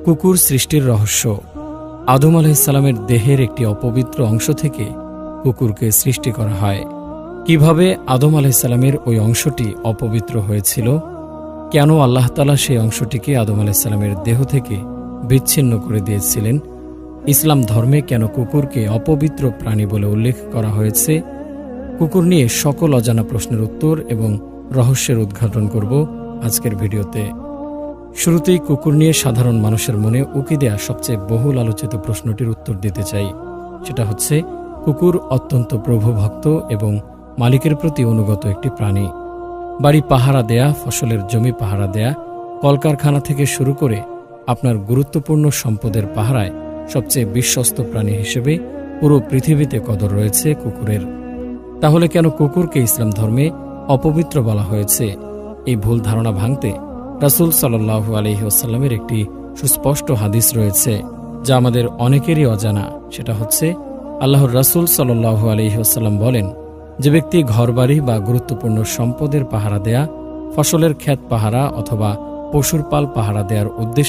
কুকুর সৃষ্টির রহস্য। আদম আলাইহিসসালামের দেহের একটি অপবিত্র অংশ থেকে কুকুরকে সৃষ্টি করা হয়। কিভাবে আদম আলাইহিসসালামের ওই অংশটি অপবিত্র হয়েছিল, কেন আল্লাহ তাআলা সেই অংশটিকে আদম আলাইহিসসালামের দেহ থেকে বিচ্ছিন্ন করে দিয়েছিলেন, ইসলাম ধর্মে কেন কুকুরকে অপবিত্র প্রাণী বলে উল্লেখ করা হয়েছে, কুকুর নিয়ে সকল অজানা প্রশ্নের উত্তর এবং রহস্যের উদ্ঘাটন করব আজকের ভিডিওতে। শুরুতেই কুকুর নিয়ে সাধারণ মানুষের মনে উকি দেয়া সবচেয়ে বহুল আলোচিত প্রশ্নটির উত্তর দিতে চাই। সেটা হচ্ছে, কুকুর অত্যন্ত প্রভুভক্ত এবং মালিকের প্রতি অনুগত একটি প্রাণী। বাড়ি পাহারা দেয়া, ফসলের জমি পাহারা দেয়া, কলকারখানা থেকে শুরু করে আপনার গুরুত্বপূর্ণ সম্পদের পাহারায় সবচেয়ে বিশ্বস্ত প্রাণী হিসেবে পুরো পৃথিবীতে কদর রয়েছে কুকুরের। তাহলে কেন কুকুরকে ইসলাম ধর্মে অপবিত্র বলা হয়েছে? এই ভুল ধারণা ভাঙতে রাসূল সাল্লাল্লাহু আলাইহি ওয়াসাল্লামের একটি সুস্পষ্ট হাদিস রয়েছে, যা আমাদের অনেকেরই অজানা। সেটা হচ্ছে, আল্লাহর রাসূল সাল্লাল্লাহু আলাইহি ওয়াসাল্লাম বলেন, যে ব্যক্তি ঘরবাড়ি বা গুরুত্বপূর্ণ সম্পদের পাহারা দেয়া, ফসলের ক্ষেত পাহারা অথবা পশুর পাল পাহারা দেওয়ার উদ্দেশ্যে